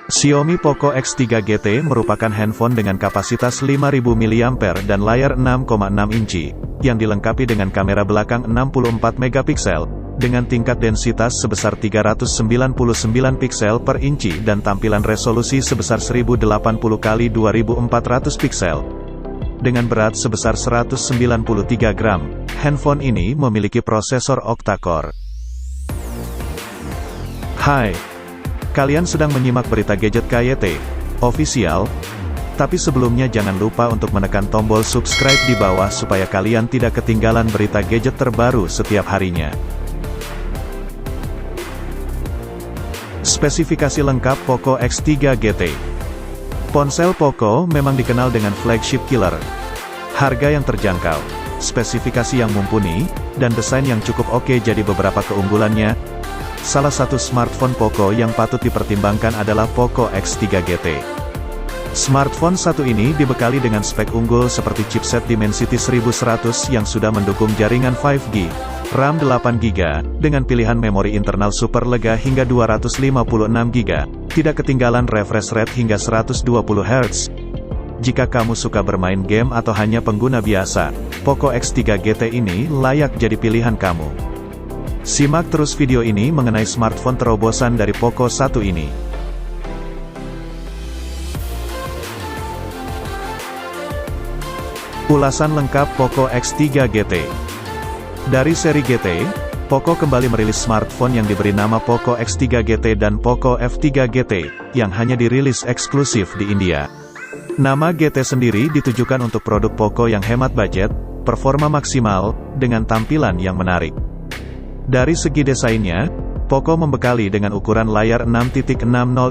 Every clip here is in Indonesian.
Xiaomi Poco X3 GT merupakan handphone dengan kapasitas 5000 mAh dan layar 6,6 inci, yang dilengkapi dengan kamera belakang 64 megapiksel, dengan tingkat densitas sebesar 399 piksel per inci dan tampilan resolusi sebesar 1080x2400 piksel. Dengan berat sebesar 193 gram, handphone ini memiliki prosesor octa-core. Hai, kalian sedang menyimak berita gadget KYT Official. Tapi sebelumnya jangan lupa untuk menekan tombol subscribe di bawah supaya kalian tidak ketinggalan berita gadget terbaru setiap harinya. Spesifikasi lengkap Poco X3 GT. Ponsel Poco memang dikenal dengan flagship killer. Harga yang terjangkau, spesifikasi yang mumpuni, dan desain yang cukup oke jadi beberapa keunggulannya. Salah satu smartphone Poco yang patut dipertimbangkan adalah Poco X3 GT. Smartphone satu ini dibekali dengan spek unggul seperti chipset Dimensity 1100 yang sudah mendukung jaringan 5G, RAM 8GB, dengan pilihan memori internal super lega hingga 256GB, tidak ketinggalan refresh rate hingga 120Hz. Jika kamu suka bermain game atau hanya pengguna biasa, Poco X3 GT ini layak jadi pilihan kamu. Simak terus video ini mengenai smartphone terobosan dari Poco satu ini. Ulasan lengkap Poco X3 GT. Dari seri GT, Poco kembali merilis smartphone yang diberi nama Poco X3 GT dan Poco F3 GT, yang hanya dirilis eksklusif di India. Nama GT sendiri ditujukan untuk produk Poco yang hemat budget, performa maksimal, dengan tampilan yang menarik. Dari segi desainnya, Poco membekali dengan ukuran layar 6.60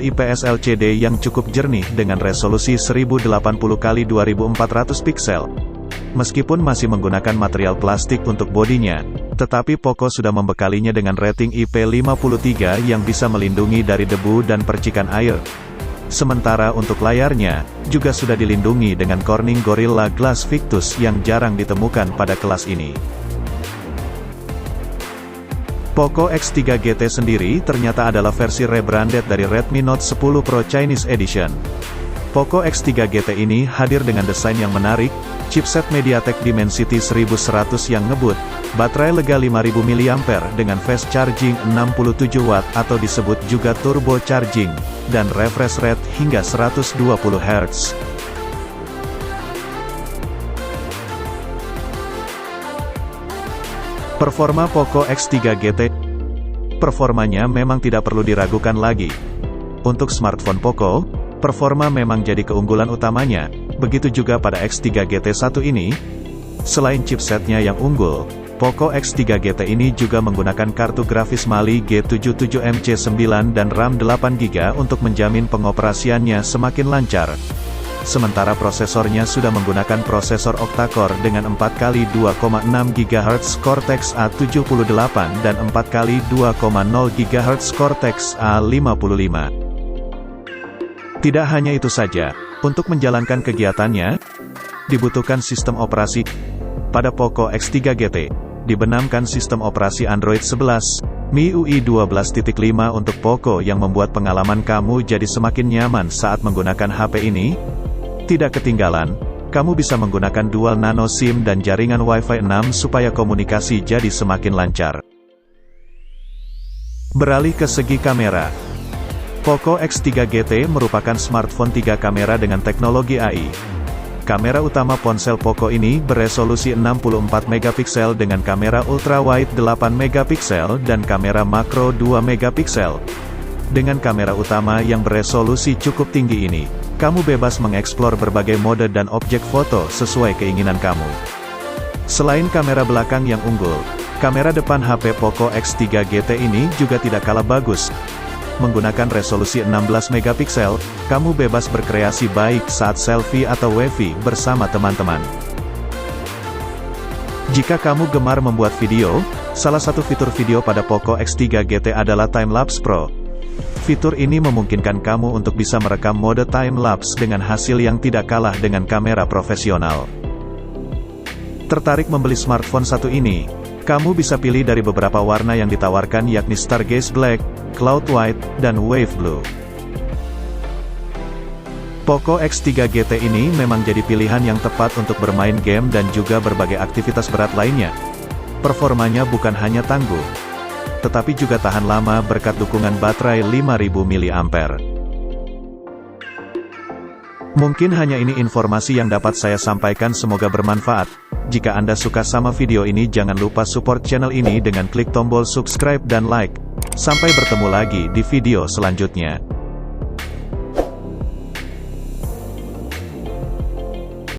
IPS LCD yang cukup jernih dengan resolusi 1080x2400 piksel. Meskipun masih menggunakan material plastik untuk bodinya, tetapi Poco sudah membekalinya dengan rating IP53 yang bisa melindungi dari debu dan percikan air. Sementara untuk layarnya, juga sudah dilindungi dengan Corning Gorilla Glass Victus yang jarang ditemukan pada kelas ini. Poco X3 GT sendiri ternyata adalah versi rebranded dari Redmi Note 10 Pro Chinese Edition. Poco X3 GT ini hadir dengan desain yang menarik, chipset MediaTek Dimensity 1100 yang ngebut, baterai lega 5000 mAh dengan fast charging 67 Watt atau disebut juga turbo charging, dan refresh rate hingga 120Hz. Performa Poco X3 GT. Performanya memang tidak perlu diragukan lagi. Untuk smartphone Poco, performa memang jadi keunggulan utamanya, begitu juga pada X3 GT1 ini. Selain chipsetnya yang unggul, Poco X3 GT ini juga menggunakan kartu grafis Mali G77MC9 dan RAM 8GB untuk menjamin pengoperasiannya semakin lancar. Sementara prosesornya sudah menggunakan prosesor octa-core dengan 4x2,6 GHz Cortex A78 dan 4x2,0 GHz Cortex A55. Tidak hanya itu saja, untuk menjalankan kegiatannya, dibutuhkan sistem operasi. Pada Poco X3 GT, dibenamkan sistem operasi Android 11, MIUI 12.5 untuk Poco yang membuat pengalaman kamu jadi semakin nyaman saat menggunakan HP ini. Tidak ketinggalan, kamu bisa menggunakan dual nano SIM dan jaringan Wi-Fi 6 supaya komunikasi jadi semakin lancar. Beralih ke segi kamera. Poco X3 GT merupakan smartphone 3 kamera dengan teknologi AI. Kamera utama ponsel Poco ini beresolusi 64 megapiksel dengan kamera ultrawide 8 megapiksel dan kamera makro 2 megapiksel. Dengan kamera utama yang beresolusi cukup tinggi ini, kamu bebas mengeksplor berbagai mode dan objek foto sesuai keinginan kamu. Selain kamera belakang yang unggul, kamera depan HP Poco X3 GT ini juga tidak kalah bagus. Menggunakan resolusi 16 megapiksel, kamu bebas berkreasi baik saat selfie atau WiFi bersama teman-teman. Jika kamu gemar membuat video, salah satu fitur video pada Poco X3 GT adalah Time-Lapse Pro. Fitur ini memungkinkan kamu untuk bisa merekam mode time-lapse dengan hasil yang tidak kalah dengan kamera profesional. Tertarik membeli smartphone satu ini? Kamu bisa pilih dari beberapa warna yang ditawarkan yakni Stargaze Black, Cloud White, dan Wave Blue. Poco X3 GT ini memang jadi pilihan yang tepat untuk bermain game dan juga berbagai aktivitas berat lainnya. Performanya bukan hanya tangguh, tetapi juga tahan lama berkat dukungan baterai 5000 mAh. Mungkin hanya ini informasi yang dapat saya sampaikan, semoga bermanfaat. Jika Anda suka sama video ini, jangan lupa support channel ini dengan klik tombol subscribe dan like. Sampai bertemu lagi di video selanjutnya.